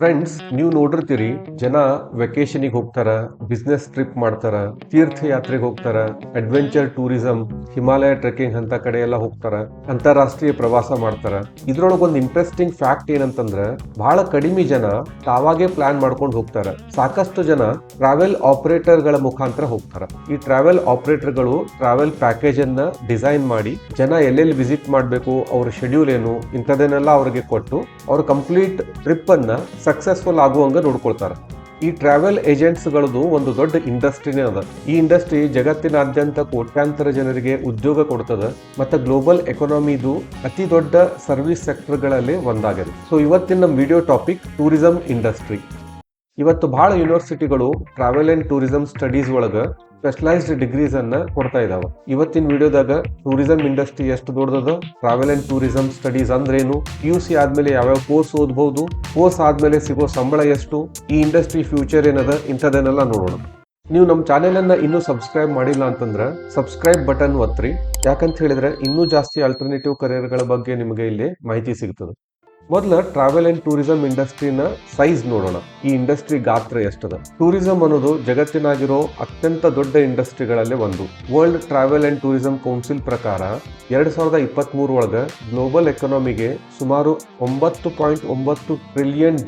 Friends, ನೀವು ನೋಡಿರ್ತೀರಿ, ಜನ ವೆಕೇಶನ್ಗೆ ಹೋಗ್ತಾರ, ಬಿಸ್ನೆಸ್ ಟ್ರಿಪ್ ಮಾಡ್ತಾರ, ತೀರ್ಥಯಾತ್ರೆಗೆ ಹೋಗ್ತಾರ, ಅಡ್ವೆಂಚರ್ ಟೂರಿಸಂ, ಹಿಮಾಲಯ ಟ್ರೆಕಿಂಗ್ ಅಂತ ಕಡೆ ಎಲ್ಲ ಹೋಗ್ತಾರ, ಅಂತಾರಾಷ್ಟ್ರೀಯ ಪ್ರವಾಸ ಮಾಡ್ತಾರ. ಇದ್ರೊಳಗೆ ಒಂದು ಇಂಟ್ರೆಸ್ಟಿಂಗ್ ಫ್ಯಾಕ್ಟ್ ಏನಂತಂದ್ರ, ಬಹಳ ಕಡಿಮೆ ಜನ ತಾವಾಗೆ ಪ್ಲಾನ್ ಮಾಡ್ಕೊಂಡು ಹೋಗ್ತಾರ. ಸಾಕಷ್ಟು ಜನ ಟ್ರಾವೆಲ್ ಆಪರೇಟರ್ ಗಳ ಮುಖಾಂತರ ಹೋಗ್ತಾರ. ಈ ಟ್ರಾವೆಲ್ ಆಪರೇಟರ್ ಗಳು ಟ್ರಾವೆಲ್ ಪ್ಯಾಕೇಜ್ ಅನ್ನ ಡಿಸೈನ್ ಮಾಡಿ, ಜನ ಎಲ್ಲೆಲ್ಲಿ ವಿಸಿಟ್ ಮಾಡಬೇಕು, ಅವ್ರ ಶೆಡ್ಯೂಲ್ ಏನು, ಇಂಥದನ್ನೆಲ್ಲ ಅವ್ರಿಗೆ ಕೊಟ್ಟು ಅವ್ರ ಕಂಪ್ಲೀಟ್ ಟ್ರಿಪ್ ಅನ್ನ ಸಕ್ಸಸ್ಫುಲ್ ಆಗುವಂಗ ನೋಡ್ಕೊಳ್ತಾರ. ಈ ಟ್ರಾವೆಲ್ ಏಜೆಂಟ್ಸ್ ಗಳದು ಒಂದು ದೊಡ್ಡ ಇಂಡಸ್ಟ್ರಿನೇ ಅದ. ಈ ಇಂಡಸ್ಟ್ರಿ ಜಗತ್ತಿನಾದ್ಯಂತ ಕೋಟ್ಯಾಂತರ ಜನರಿಗೆ ಉದ್ಯೋಗ ಕೊಡ್ತದ ಮತ್ತೆ ಗ್ಲೋಬಲ್ ಎಕಾನಮಿದು ಅತಿ ದೊಡ್ಡ ಸರ್ವಿಸ್ ಸೆಕ್ಟರ್ ಗಳಲ್ಲಿ ಒಂದಾಗಿದೆ. ಸೊ ಇವತ್ತಿನ ನಮ್ಮ ವಿಡಿಯೋ ಟಾಪಿಕ್ ಟೂರಿಸಂ ಇಂಡಸ್ಟ್ರಿ. ಇವತ್ತು ಬಹಳ ಯೂನಿವರ್ಸಿಟಿಗಳು ಟ್ರಾವೆಲ್ ಅಂಡ್ ಟೂರಿಸಂ ಸ್ಟಡೀಸ್ ಒಳಗ ಸ್ಪೆಷಲೈಸ್ಡ್ ಡಿಗ್ರೀಸ್ ಅನ್ನ ಕೊಡ್ತಾ ಇದಾವ. ಇವತ್ತಿನ ವಿಡಿಯೋದಾಗ ಟೂರಿಸಂ ಇಂಡಸ್ಟ್ರಿ ಎಷ್ಟು ದೊಡ್ಡದ, ಟ್ರಾವೆಲ್ ಅಂಡ್ ಟೂರಿಸಂ ಸ್ಟಡೀಸ್ ಅಂದ್ರೇನು, PUC ಆದ್ಮೇಲೆ ಯಾವ್ಯಾವ ಕೋರ್ಸ್ ಓದಬಹುದು, ಕೋರ್ಸ್ ಆದ್ಮೇಲೆ ಸಿಗೋ ಸಂಬಳ ಎಷ್ಟು, ಈ ಇಂಡಸ್ಟ್ರಿ ಫ್ಯೂಚರ್ ಏನದ, ಇಂಥದನ್ನೆಲ್ಲ ನೋಡೋಣ. ನೀವು ನಮ್ಮ ಚಾನೆಲ್ ಅನ್ನ ಇನ್ನೂ ಸಬ್ಸ್ಕ್ರೈಬ್ ಮಾಡಿಲ್ಲ ಅಂತಂದ್ರೆ ಸಬ್ಸ್ಕ್ರೈಬ್ ಬಟನ್ ಒತ್ತಿರಿ. ಯಾಕಂತ ಹೇಳಿದ್ರೆ ಇನ್ನೂ ಜಾಸ್ತಿ ಆಲ್ಟರ್ನೇಟಿವ್ ಕರಿಯರ್ಗಳ ಬಗ್ಗೆ ನಿಮಗೆ ಇಲ್ಲಿ ಮಾಹಿತಿ ಸಿಗ್ತದೆ. ಮೊದಲ ಟ್ರಾವೆಲ್ ಅಂಡ್ ಟೂರಿಸಂ ಇಂಡಸ್ಟ್ರಿನ ಸೈಜ್ ನೋಡೋಣ. ಈ ಇಂಡಸ್ಟ್ರಿ ಗಾತ್ರ ಎಷ್ಟದ. ಟೂರಿಸಂ ಅನ್ನೋದು ಜಗತ್ತಿನಾಗಿರೋ ಅತ್ಯಂತ ದೊಡ್ಡ ಇಂಡಸ್ಟ್ರಿಗಳಲ್ಲಿ ಒಂದು. World Travel and Tourism Council ಪ್ರಕಾರ 2023 ಒಳಗ ಗ್ಲೋಬಲ್ ಎಕಾನಮಿಗೆ ಸುಮಾರು $9.9 ಟ್ರಿಲಿಯನ್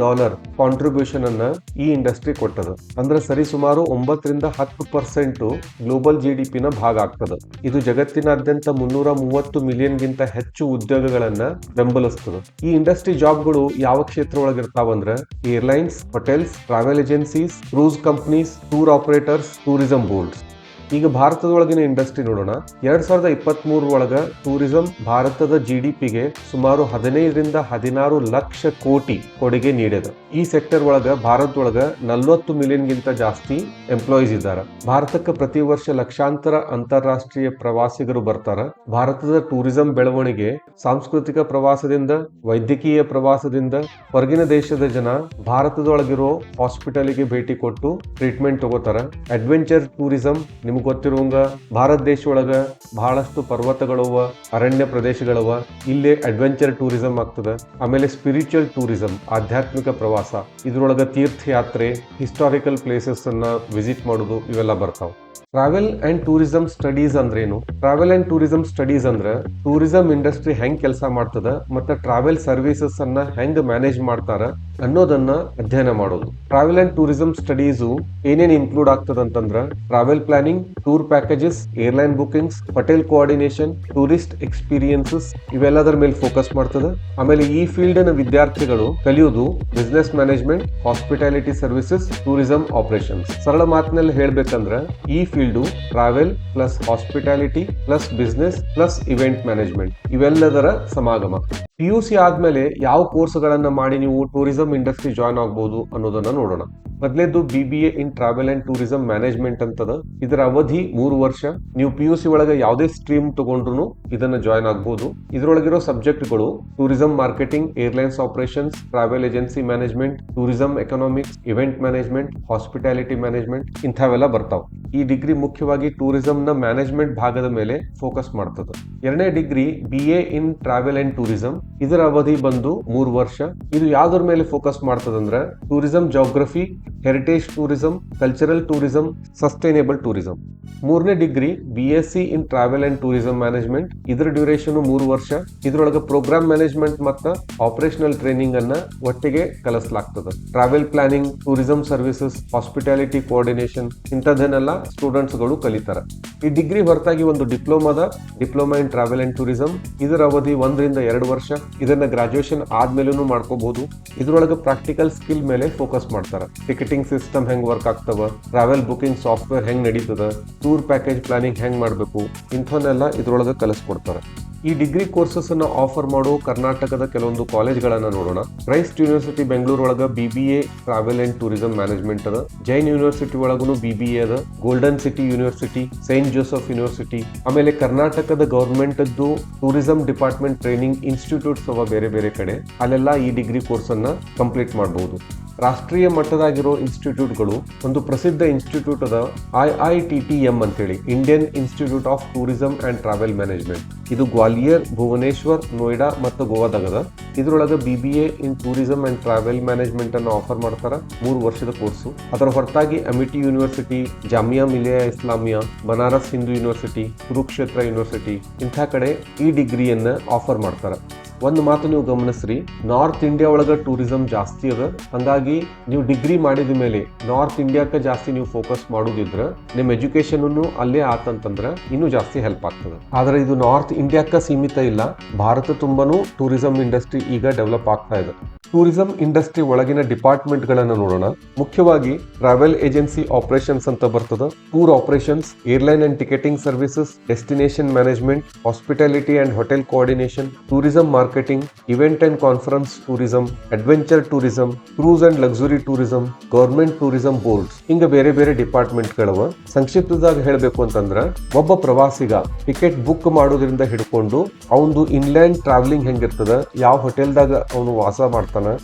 ಕಾಂಟ್ರಿಬ್ಯೂಷನ್ ಅನ್ನ ಈ ಇಂಡಸ್ಟ್ರಿ ಕೊಟ್ಟದ. ಅಂದ್ರೆ ಸರಿ ಸುಮಾರು 9-10% ಗ್ಲೋಬಲ್ GDP ನ ಭಾಗ ಆಗ್ತದ. ಇದು ಜಗತ್ತಿನಾದ್ಯಂತ 330 ಮಿಲಿಯನ್ ಗಿಂತ ಹೆಚ್ಚು ಉದ್ಯೋಗಗಳನ್ನ ಬೆಂಬಲಿಸ್ತದೆ. ಈ ಇಂಡಸ್ಟ್ರಿ ಜಾಬ್ಗಳು ಯಾವ ಕ್ಷೇತ್ರ ಒಳಗಿರ್ತಾವಂದ್ರ airlines, hotels, travel agencies, cruise companies, tour operators, tourism boards. ಈಗ ಭಾರತದೊಳಗಿನ ಇಂಡಸ್ಟ್ರಿ ನೋಡೋಣ. 2023 ಒಳಗ ಟೂರಿಸಂ ಭಾರತದ GDPಗೆ ಸುಮಾರು 15-16 ಲಕ್ಷ ಕೋಟಿ ಕೊಡುಗೆ ನೀಡಿದ. ಈ ಸೆಕ್ಟರ್ ಒಳಗ ಭಾರತದೊಳಗ 40 ಮಿಲಿಯನ್ ಗಿಂತ ಜಾಸ್ತಿ ಎಂಪ್ಲಾಯೀಸ್ ಇದ್ದಾರೆ. ಭಾರತಕ್ಕೆ ಪ್ರತಿ ವರ್ಷ ಲಕ್ಷಾಂತರ ಅಂತಾರಾಷ್ಟ್ರೀಯ ಪ್ರವಾಸಿಗರು ಬರ್ತಾರ. ಭಾರತದ ಟೂರಿಸಂ ಬೆಳವಣಿಗೆ ಸಾಂಸ್ಕೃತಿಕ ಪ್ರವಾಸದಿಂದ, ವೈದ್ಯಕೀಯ ಪ್ರವಾಸದಿಂದ, ಹೊರಗಿನ ದೇಶದ ಜನ ಭಾರತದೊಳಗಿರೋ ಹಾಸ್ಪಿಟಲ್ಗೆ ಭೇಟಿ ಕೊಟ್ಟು ಟ್ರೀಟ್ಮೆಂಟ್ ತಗೋತಾರ. ಅಡ್ವೆಂಚರ್ ಟೂರಿಸಂ ನಿಮ್ಗೆ ಗೊತ್ತಿರುವಂಗ ಭಾರತ ದೇಶ ಒಳಗ ಬಹಳಷ್ಟು ಪರ್ವತಗಳವ, ಅರಣ್ಯ ಪ್ರದೇಶಗಳವ, ಇಲ್ಲೇ ಅಡ್ವೆಂಚರ್ ಟೂರಿಸಂ ಆಗ್ತದ. ಆಮೇಲೆ ಸ್ಪಿರಿಚುವಲ್ ಟೂರಿಸಂ, ಆಧ್ಯಾತ್ಮಿಕ ಪ್ರವಾಸ, ಇದ್ರೊಳಗ ತೀರ್ಥಯಾತ್ರೆ, ಹಿಸ್ಟಾರಿಕಲ್ ಪ್ಲೇಸಸ್ ಅನ್ನ ವಿಸಿಟ್ ಮಾಡೋದು, ಇವೆಲ್ಲ ಬರ್ತಾವ. ಟ್ರಾವೆಲ್ ಅಂಡ್ ಟೂರಿಸಂ ಸ್ಟಡೀಸ್ ಅಂದ್ರೇನು? ಟ್ರಾವೆಲ್ ಅಂಡ್ ಟೂರಿಸಂ ಸ್ಟಡೀಸ್ ಅಂದ್ರೆ ಟೂರಿಸಂ ಇಂಡಸ್ಟ್ರಿ ಹೆಂಗ್ ಕೆಲಸ ಮಾಡ್ತದ ಮತ್ತೆ ಟ್ರಾವೆಲ್ ಸರ್ವಿಸಸ್ ಅನ್ನ ಹೆಂಗ್ ಮ್ಯಾನೇಜ್ ಮಾಡ್ತಾರ ಅನ್ನೋದನ್ನ ಅಧ್ಯಯನ ಮಾಡೋದು. ಟ್ರಾವೆಲ್ ಅಂಡ್ ಟೂರಿಸಂ ಸ್ಟಡೀಸು ಏನೇನ್ ಇನ್ಕ್ಲೂಡ್ ಆಗ್ತದ ಅಂತಂದ್ರ travel planning, tour packages, airline bookings, hotel coordination, tourist experiences, ಇವೆಲ್ಲದರ ಮೇಲೆ ಫೋಕಸ್ ಮಾಡ್ತದ. ಆಮೇಲೆ ಈ ಫೀಲ್ಡ್ ನ ವಿದ್ಯಾರ್ಥಿಗಳು ಕಲಿಯೋದು business management, hospitality services, tourism operations. ಸರಳ ಮಾತಿನಲ್ಲಿ ಹೇಳ್ಬೇಕಂದ್ರ ಈ field travel plus hospitality plus business plus event management ಇವೆಲ್ಲದರ ಸಮಾಗಮ. PUC ಆದ್ಮೇಲೆ ಯಾವ ಕೋರ್ಸ್ ಗಳನ್ನ ಮಾಡಿ ನೀವು ಟೂರಿಸಂ ಇಂಡಸ್ಟ್ರಿ ಜಾಯ್ನ್ ಆಗಬಹುದು ಅನ್ನೋದನ್ನ ನೋಡೋಣ. ಮೊದಲೇದು BBA in travel and tourism management ಅಂತದ. ಇದರ ಅವಧಿ 3 ವರ್ಷ. ನೀವು PUC ಒಳಗೆ ಯಾವುದೇ ಸ್ಟ್ರೀಮ್ ತಗೊಂಡ್ರು ಇದನ್ನ ಜಾಯ್ನ್ ಆಗಬಹುದು. ಇದರೊಳಗಿರೋ ಸಬ್ಜೆಕ್ಟ್ಗಳು tourism marketing, airlines operations, travel agency management, tourism economics, event management, hospitality management ಇಂಥವೆಲ್ಲ ಬರ್ತಾವ. ಈ ಡಿಗ್ರಿ ಮುಖ್ಯವಾಗಿ ಟೂರಿಸಂ ನ ಮ್ಯಾನೇಜ್ಮೆಂಟ್ ಭಾಗದ ಮೇಲೆ ಫೋಕಸ್ ಮಾಡ್ತದೆ. ಎರಡನೇ degree BA in travel and tourism. ಇದರ ಅವಧಿ ಬಂದು 3 ವರ್ಷ. ಇದು ಯಾವ್ದ್ರ ಮೇಲೆ ಫೋಕಸ್ ಮಾಡ್ತದಂದ್ರ tourism geography, heritage tourism, cultural tourism, sustainable tourism. ಮೂರನೇ degree BSc in travel and tourism management. ಇದರ ಡ್ಯೂರೇಷನ್ 3 ವರ್ಷ. ಇದರೊಳಗೆ ಪ್ರೋಗ್ರಾಮ್ ಮ್ಯಾನೇಜ್ಮೆಂಟ್ ಮತ್ತು ಆಪರೇಷನಲ್ ಟ್ರೈನಿಂಗ್ ಅನ್ನ ಒಟ್ಟಿಗೆ ಕಲಿಸಲಾಗ್ತದೆ. Travel planning, tourism services, hospitality coordination ಇಂಥದನ್ನೆಲ್ಲ ಸ್ಟೂಡೆಂಟ್ಸ್ ಗಳು ಕಲಿತಾರೆ. ಈ ಡಿಗ್ರಿ ಹೊರತಾಗಿ ಒಂದು diploma in travel and tourism. ಇದರ ಅವಧಿ 1-2 ವರ್ಷ. ಇದನ್ನ ಗ್ರಾಜುಯೇಷನ್ ಆದ್ಮೇಲೂ ಮಾಡ್ಕೋಬಹುದು. ಇದರೊಳಗೆ ಪ್ರಾಕ್ಟಿಕಲ್ ಸ್ಕಿಲ್ ಮೇಲೆ ಫೋಕಸ್ ಮಾಡ್ತಾರೆ. ಟಿಕೆಟಿಂಗ್ ಸಿಸ್ಟಮ್ ಹೆಂಗ್ ವರ್ಕ್ ಆಗ್ತವ, ಟ್ರಾವೆಲ್ ಬುಕಿಂಗ್ ಸಾಫ್ಟ್ವೇರ್ ಹೆಂಗ್ ನಡೀತದ, ಟೂರ್ ಪ್ಯಾಕೇಜ್ ಪ್ಲಾನಿಂಗ್ ಹೆಂಗ್ ಮಾಡಬೇಕು, ಇಂಥವನ್ನೆಲ್ಲ ಇದರೊಳಗೆ ಕಲಿಸ್ಕೊಡ್ತಾರೆ. ಈ ಡಿಗ್ರಿ ಕೋರ್ಸಸ್ ಅನ್ನ ಆಫರ್ ಮಾಡೋ ಕರ್ನಾಟಕದ ಕೆಲವೊಂದು ಕಾಲೇಜ್ಗಳನ್ನ ನೋಡೋಣ. ಕ್ರೈಸ್ಟ್ ಯೂನಿವರ್ಸಿಟಿ ಬೆಂಗಳೂರು ಒಳಗ BBA travel and tourism management ಅದ. ಜೈನ್ ಯೂನಿವರ್ಸಿಟಿ ಒಳಗೂ BBA ಅದ. Golden city university, Saint Joseph university, ಆಮೇಲೆ ಕರ್ನಾಟಕದ government tourism department training institutes ಅವ ಬೇರೆ ಬೇರೆ ಕಡೆ. ಅಲ್ಲೆಲ್ಲ ಈ ಡಿಗ್ರಿ ಕೋರ್ಸ್ ಅನ್ನ ಕಂಪ್ಲೀಟ್ ಮಾಡಬಹುದು. ರಾಷ್ಟ್ರೀಯ ಮಟ್ಟದಾಗಿರೋ ಇನ್ಸ್ಟಿಟ್ಯೂಟ್ಗಳು ಒಂದು ಪ್ರಸಿದ್ಧ ಇನ್ಸ್ಟಿಟ್ಯೂಟ್ ಅದ IITTM ಅಂತೇಳಿ, Indian Institute of Tourism and travel Management. ಇದು ಗ್ವಾಲಿಯರ್, ಭುವನೇಶ್ವರ್, ನೋಯ್ಡಾ ಮತ್ತು ಗೋವಾದಾಗದ. ಇದ್ರೊಳಗೆ BBA in tourism and travel management ಅನ್ನು ಆಫರ್ ಮಾಡ್ತಾರ, 3 ವರ್ಷದ ಕೋರ್ಸು. ಅದರ ಹೊರತಾಗಿ Amity University, Jamia Millia Islamia, Banaras Hindu University, Kurukshetra University ಇಂಥ ಕಡೆ ಈ ಡಿಗ್ರಿಯನ್ನ ಆಫರ್ ಮಾಡ್ತಾರ. ಒಂದು ಮಾತು ನೀವು ಗಮನಿಸ್ರಿ, ನಾರ್ತ್ ಇಂಡಿಯಾ ಒಳಗೆ ಟೂರಿಸಂ ಜಾಸ್ತಿ ಅದ. ಹಂಗಾಗಿ ನೀವು ಡಿಗ್ರಿ ಮಾಡಿದ ಮೇಲೆ ನಾರ್ತ್ ಇಂಡಿಯಾಕ್ಕೆ ಜಾಸ್ತಿ ನೀವು ಫೋಕಸ್ ಮಾಡೋದಿದ್ರೆ ನಿಮ್ಮ ಎಜುಕೇಶನ್ ಅಲ್ಲೇ ಆತಂತಂದ್ರೆ ಇನ್ನೂ ಜಾಸ್ತಿ ಹೆಲ್ಪ್ ಆಗ್ತದೆ. ಆದ್ರೆ ಇದು ನಾರ್ತ್ ಇಂಡಿಯಾಕ್ಕೆ ಸೀಮಿತ ಇಲ್ಲ, ಭಾರತ ತುಂಬಾನು ಟೂರಿಸಂ ಇಂಡಸ್ಟ್ರಿ ಈಗ ಡೆವಲಪ್ ಆಗ್ತಾ ಇದೆ. ಟೂರಿಸಂ ಇಂಡಸ್ಟ್ರಿ ಒಳಗಿನ ಡಿಪಾರ್ಟ್ಮೆಂಟ್ ಗಳನ್ನ ನೋಡೋಣ. ಮುಖ್ಯವಾಗಿ ಟ್ರಾವೆಲ್ ಏಜೆನ್ಸಿ ಆಪರೇಷನ್ಸ್ ಅಂತ ಬರ್ತದ, tour operations, airline and ticketing services, destination management, hospitality and hotel coordination, tourism marketing, event and conference tourism, adventure tourism, cruise and luxury tourism, government tourism boards, ಹಿಂಗ ಬೇರೆ ಬೇರೆ department ಗಳವ. ಸಂಕ್ಷಿಪ್ತವಾಗಿ ಹೇಳಬೇಕು ಅಂತಂದ್ರ, ಒಬ್ಬ ಪ್ರವಾಸಿಗ ಟಿಕೆಟ್ ಬುಕ್ ಮಾಡೋದ್ರಿಂದ ಹಿಡ್ಕೊಂಡು ಅವನು ಇನ್ಲ್ಯಾಂಡ್ ಟ್ರಾವೆಲಿಂಗ್ ಹೆಂಗಿರ್ತದ, ಯಾವ ಹೋಟೆಲ್ದಾಗ ಅವನು ವಾಸ ಮಾಡ್ತಾನ,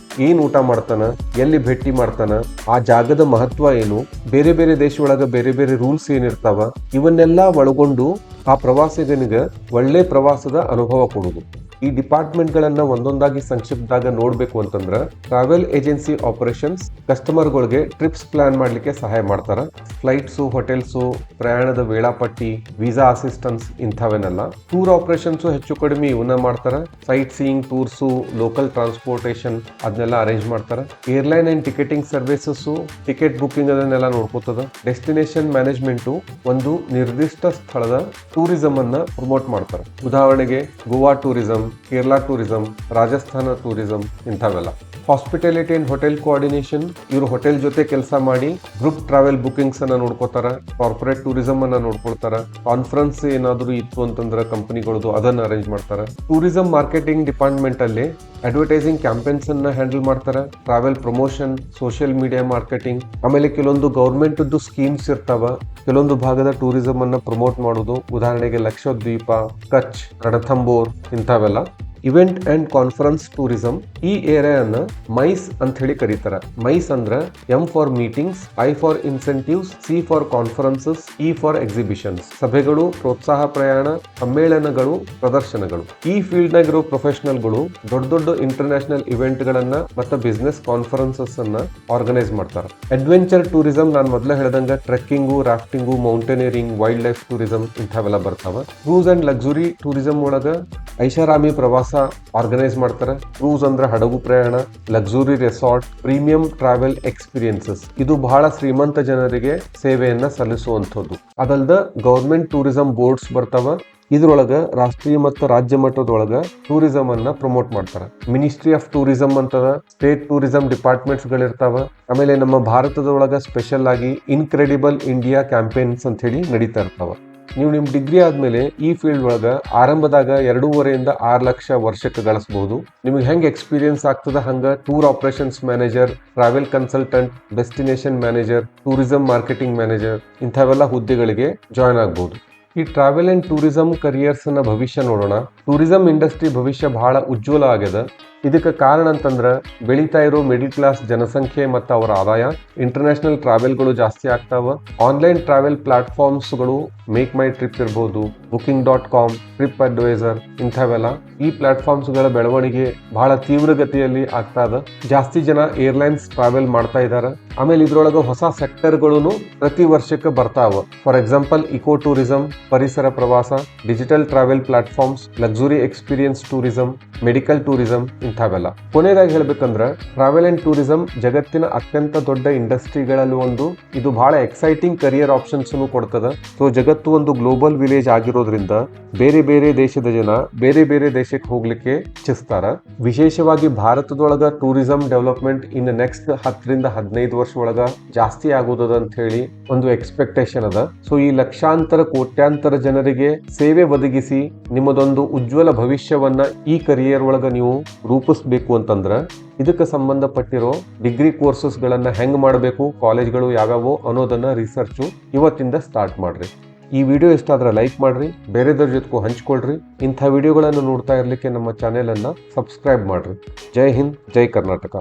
ಏನ್ ಊಟ ಮಾಡ್ತಾನ, ಎಲ್ಲಿ ಭೇಟಿ ಮಾಡ್ತಾನ, ಆ ಜಾಗದ ಮಹತ್ವ ಏನು, ಬೇರೆ ಬೇರೆ ದೇಶ ಒಳಗ ಬೇರೆ ಬೇರೆ ರೂಲ್ಸ್ ಏನಿರ್ತಾವ, ಇವನ್ನೆಲ್ಲ ಒಳಗೊಂಡು ಆ ಪ್ರವಾಸಿಗನಿಗೆ ಒಳ್ಳೆ ಪ್ರವಾಸದ ಅನುಭವ ಕೊಡುವುದು. ಈ ಡಿಪಾರ್ಟ್ಮೆಂಟ್ ಗಳನ್ನ ಒಂದೊಂದಾಗಿ ಸಂಕ್ಷಿಪ್ತದಾಗ ನೋಡ್ಬೇಕು ಅಂತಂದ್ರ, ಟ್ರಾವೆಲ್ ಏಜೆನ್ಸಿ ಆಪರೇಷನ್ಸ್ ಕಸ್ಟಮರ್ಗಳಿಗೆ ಟ್ರಿಪ್ಸ್ ಪ್ಲಾನ್ ಮಾಡ್ಲಿಕ್ಕೆ ಸಹಾಯ ಮಾಡ್ತಾರ. ಫ್ಲೈಟ್ಸು, ಹೋಟೆಲ್ಸು, ಪ್ರಯಾಣದ ವೇಳಾಪಟ್ಟಿ, ವೀಸಾ ಅಸಿಸ್ಟೆನ್ಸ್ ಇಂಥವನ್ನೆಲ್ಲ. ಟೂರ್ ಆಪರೇಷನ್ಸ್ ಹೆಚ್ಚು ಕಡಿಮೆ ಇವನ್ನ ಮಾಡ್ತಾರ. Sightseeing tours, local transportation ಅದನ್ನೆಲ್ಲ ಅರೇಂಜ್ ಮಾಡ್ತಾರ. Airline and ticketing services, ticket booking ಅದನ್ನೆಲ್ಲ ನೋಡ್ಕೋತದ. ಡೆಸ್ಟಿನೇಷನ್ ಮ್ಯಾನೇಜ್ಮೆಂಟು ಒಂದು ನಿರ್ದಿಷ್ಟ ಸ್ಥಳದ ಟೂರಿಸಂ ಅನ್ನ ಪ್ರಮೋಟ್ ಮಾಡ್ತಾರೆ. ಉದಾಹರಣೆಗೆ Goa tourism, Kerala tourism, Rajasthan tourism ಇಂಥವೆಲ್ಲ. ಹಾಸ್ಪಿಟಾಲಿಟಿ ಅಂಡ್ ಹೋಟೆಲ್ ಕೋಆರ್ಡಿನೇಷನ್, ಇವರು ಹೋಟೆಲ್ ಜೊತೆ ಕೆಲಸ ಮಾಡಿ ಗ್ರೂಪ್ ಟ್ರಾವೆಲ್ ಬುಕಿಂಗ್ಸ್ ಅನ್ನ ನೋಡ್ಕೋತಾರ, ಕಾರ್ಪೊರೇಟ್ ಟೂರಿಸಂ ಅನ್ನ ನೋಡ್ಕೊಳ್ತಾರ. ಕಾನ್ಫರೆನ್ಸ್ ಏನಾದ್ರು ಇತ್ತು ಅಂತಂದ್ರೆ ಕಂಪನಿಗಳದು ಅದನ್ನ ಅರೇಂಜ್ ಮಾಡ್ತಾರ. ಟೂರಿಸಂ ಮಾರ್ಕೆಟಿಂಗ್ ಡಿಪಾರ್ಟ್ಮೆಂಟ್ ಅಲ್ಲಿ ಅಡ್ವರ್ಟೈಸಿಂಗ್ ಕ್ಯಾಂಪೇನ್ಸ್ ಅನ್ನ ಹ್ಯಾಂಡಲ್ ಮಾಡ್ತಾರ. Travel promotion, social media marketing, ಆಮೇಲೆ ಕೆಲವೊಂದು ಗವರ್ಮೆಂಟ್ ಸ್ಕೀಮ್ಸ್ ಇರ್ತಾವ, ಕೆಲವೊಂದು ಭಾಗದ ಟೂರಿಸಂ ಅನ್ನ ಪ್ರಮೋಟ್ ಮಾಡೋದು. ಉದಾಹರಣೆಗೆ ಲಕ್ಷದ್ವೀಪ, ಕಚ್, ರಣಥಂಬೋರ್ ಇಂಥವೆಲ್ಲ. ಇವೆಂಟ್ ಅಂಡ್ ಕಾನ್ಫರೆನ್ಸ್ ಟೂರಿಸಂ, ಈ ಏರಿಯಾನ ಮೈಸ್ ಅಂತ ಹೇಳಿ ಕರೀತಾರ. ಮೈಸ್ ಅಂದ್ರ M for meetings, I for incentives, C for conferences, E for exhibitions. ಸಭೆಗಳು, ಪ್ರೋತ್ಸಾಹ ಪ್ರಯಾಣ, ಸಮ್ಮೇಳನಗಳು, ಪ್ರದರ್ಶನಗಳು. ಈ ಫೀಲ್ಡ್ ನಾಗಿರೋ ಪ್ರೊಫೆಷನಲ್ಗಳು ದೊಡ್ಡ ದೊಡ್ಡ ಇಂಟರ್ನ್ಯಾಷನಲ್ ಇವೆಂಟ್ ಗಳನ್ನ ಮತ್ತು ಬಿಸ್ನೆಸ್ ಕಾನ್ಫರೆನ್ಸಸ್ ಅನ್ನ ಆರ್ಗನೈಸ್ ಮಾಡ್ತಾರೆ. ಅಡ್ವೆಂಚರ್ ಟೂರಿಸಂ, ನಾನು ಮೊದಲೇ ಹೇಳ್ದಂಗ trekking, rafting, mountaineering, wildlife tourism ಇಂಥವೆಲ್ಲ ಬರ್ತಾವ. ಕ್ರೂಸ್ ಅಂಡ್ ಲಕ್ಸುರಿ ಟೂರಿಸಂ ಒಳಗ ಐಷಾರಾಮಿ ಪ್ರವಾಸ ಆರ್ಗನೈಸ್ ಮಾಡ್ತಾರೆ. ಕ್ರೂಸ್ ಅಂದ್ರೆ ಹಡಗು ಪ್ರಯಾಣ, luxury resort, premium travel experiences. ಇದು ಬಹಳ ಶ್ರೀಮಂತ ಜನರಿಗೆ ಸೇವೆಯನ್ನ ಸಲ್ಲಿಸುವಂಥದ್ದು. ಅದಲ್ದ ಗವರ್ಮೆಂಟ್ ಟೂರಿಸಂ ಬೋರ್ಡ್ಸ್ ಬರ್ತಾವ. ಇದ್ರೊಳಗ ರಾಷ್ಟ್ರೀಯ ಮತ್ತು ರಾಜ್ಯ ಮಟ್ಟದೊಳಗ ಟೂರಿಸಂ ಅನ್ನ ಪ್ರಮೋಟ್ ಮಾಡ್ತಾರ. ಮಿನಿಸ್ಟ್ರಿ ಆಫ್ ಟೂರಿಸಂ ಅಂತದ, ಸ್ಟೇಟ್ ಟೂರಿಸಂ ಡಿಪಾರ್ಟ್ಮೆಂಟ್ಸ್ ಗಳಿರ್ತಾವ. ಆಮೇಲೆ ನಮ್ಮ ಭಾರತದೊಳಗ ಸ್ಪೆಷಲ್ ಆಗಿ ಇನ್ಕ್ರೆಡಿಬಲ್ ಇಂಡಿಯಾ ಕ್ಯಾಂಪೇನ್ಸ್ ಅಂತ ಹೇಳಿ ನಡೀತಾ ಇರ್ತಾವ. ನೀವು ನಿಮ್ಮ ಡಿಗ್ರಿ ಆದ್ಮೇಲೆ ಈ ಫೀಲ್ಡ್ ಒಳಗ ಆರಂಭದಾಗ 2.5 to 6 ಲಕ್ಷ ವರ್ಷಕ್ಕೆ ಗಳಿಸಬಹುದು. ನಿಮಗೆ ಹೆಂಗ್ ಎಕ್ಸ್ಪೀರಿಯನ್ಸ್ ಆಗ್ತದ ಹಂಗ tour operations manager, travel consultant, destination manager, tourism marketing manager ಇಂಥವೆಲ್ಲ ಹುದ್ದೆಗಳಿಗೆ ಜಾಯ್ನ್ ಆಗ್ಬಹುದು. ಈ ಟ್ರಾವೆಲ್ ಅಂಡ್ ಟೂರಿಸಂ ಕರಿಯರ್ಸ್ ನ ಭವಿಷ್ಯ ನೋಡೋಣ. ಟೂರಿಸಂ ಇಂಡಸ್ಟ್ರಿ ಭವಿಷ್ಯ ಬಹಳ ಉಜ್ವಲ ಆಗ್ಯದ. ಇದಕ್ಕೆ ಕಾರಣ ಅಂತಂದ್ರೆ ಬೆಳೀತಾ ಇರೋ ಮಿಡಿಲ್ ಕ್ಲಾಸ್ ಜನಸಂಖ್ಯೆ ಮತ್ತು ಅವರ ಆದಾಯ, ಇಂಟರ್ನ್ಯಾಷನಲ್ ಟ್ರಾವೆಲ್ಗಳು ಜಾಸ್ತಿ ಆಗ್ತಾವ. ಆನ್ಲೈನ್ ಟ್ರಾವೆಲ್ ಪ್ಲಾಟ್ಫಾರ್ಮ್ಸ್ಗಳು ಮೇಕ್ ಮೈ ಟ್ರಿಪ್ ಇರ್ಬೋದು, Booking.com, ಟ್ರಿಪ್ ಅಡ್ವೈಸರ್ ಇಂಥವೆಲ್ಲ. ಈ ಪ್ಲಾಟ್ಫಾರ್ಮ್ಸ್ಗಳ ಬೆಳವಣಿಗೆ ಬಹಳ ತೀವ್ರಗತಿಯಲ್ಲಿ ಆಗ್ತಾ ಇದೆ. ಜಾಸ್ತಿ ಜನ ಏರ್ಲೈನ್ಸ್ ಟ್ರಾವೆಲ್ ಮಾಡ್ತಾ ಇದ್ದಾರೆ. ಆಮೇಲೆ ಇದ್ರೊಳಗೆ ಹೊಸ ಸೆಕ್ಟರ್ಗಳು ಪ್ರತಿ ವರ್ಷಕ್ಕೆ ಬರ್ತಾವ. ಫಾರ್ ಎಕ್ಸಾಂಪಲ್ ಇಕೋ ಟೂರಿಸಂ, ಪರಿಸರ ಪ್ರವಾಸ, digital travel platforms, luxury experience tourism, medical tourism ಇಂಥವೆಲ್ಲ. ಕೊನೆಯದಾಗಿ ಹೇಳ್ಬೇಕಂದ್ರೆ ಟ್ರಾವೆಲ್ ಅಂಡ್ ಟೂರಿಸಂ ಜಗತ್ತಿನ ಅತ್ಯಂತ ದೊಡ್ಡ ಇಂಡಸ್ಟ್ರಿಗಳಲ್ಲಿ ಒಂದು. ಇದು ಬಹಳ ಎಕ್ಸೈಟಿಂಗ್ ಕರಿಯರ್ ಆಪ್ಷನ್ಸ್ ಕೊಡ್ತದ. ಸೊ ಜಗತ್ತು ಒಂದು ಗ್ಲೋಬಲ್ ವಿಲೇಜ್ ಆಗಿರೋದ್ರಿಂದ ಬೇರೆ ಬೇರೆ ದೇಶದ ಜನ ಬೇರೆ ಬೇರೆ ದೇಶಕ್ಕೆ ಹೋಗ್ಲಿಕ್ಕೆ ಇಚ್ಛಿಸ್ತಾರ. ವಿಶೇಷವಾಗಿ ಭಾರತದೊಳಗ ಟೂರಿಸಂ ಡೆವಲಪ್ಮೆಂಟ್ ಇನ್ ನೆಕ್ಸ್ಟ್ 10 ರಿಂದ 15 ವರ್ಷ ಒಳಗ ಜಾಸ್ತಿ ಆಗೋದದ ಅಂತ ಹೇಳಿ ಒಂದು ಎಕ್ಸ್ಪೆಕ್ಟೇಷನ್ ಅದ. ಸೊ ಈ ಲಕ್ಷಾಂತರ ಕೋಟ್ಯಾಂತರ ಜನರಿಗೆ ಸೇವೆ ಒದಗಿಸಿ ನಿಮ್ಮದೊಂದು ಉಜ್ವಲ ಭವಿಷ್ಯವನ್ನ ಈ ಕರಿಯರ್ ಒಳಗ ನೀವು ರೂಪಿಸಬೇಕು ಅಂತಂದ್ರ ಇದಕ್ಕೆ ಸಂಬಂಧಪಟ್ಟಿರೋ ಡಿಗ್ರಿ ಕೋರ್ಸಸ್ ಗಳನ್ನ ಹೆಂಗ್ ಮಾಡಬೇಕು, ಕಾಲೇಜ್ಗಳು ಯಾವ್ಯಾವೋ ಅನ್ನೋದನ್ನ ರಿಸರ್ಚ್ ಇವತ್ತಿಂದ ಸ್ಟಾರ್ಟ್ ಮಾಡ್ರಿ. ಈ ವಿಡಿಯೋ ಇಷ್ಟ ಆದ್ರೆ ಲೈಕ್ ಮಾಡ್ರಿ, ಬೇರೆದವ್ರ ಜೊತೆಗೂ ಹಂಚ್ಕೊಳ್ರಿ. ಇಂಥ ವಿಡಿಯೋಗಳನ್ನು ನೋಡ್ತಾ ಇರ್ಲಿಕ್ಕೆ ನಮ್ಮ ಚಾನೆಲ್ ಅನ್ನ ಸಬ್ಸ್ಕ್ರೈಬ್ ಮಾಡ್ರಿ. ಜೈ ಹಿಂದ್, ಜೈ ಕರ್ನಾಟಕ.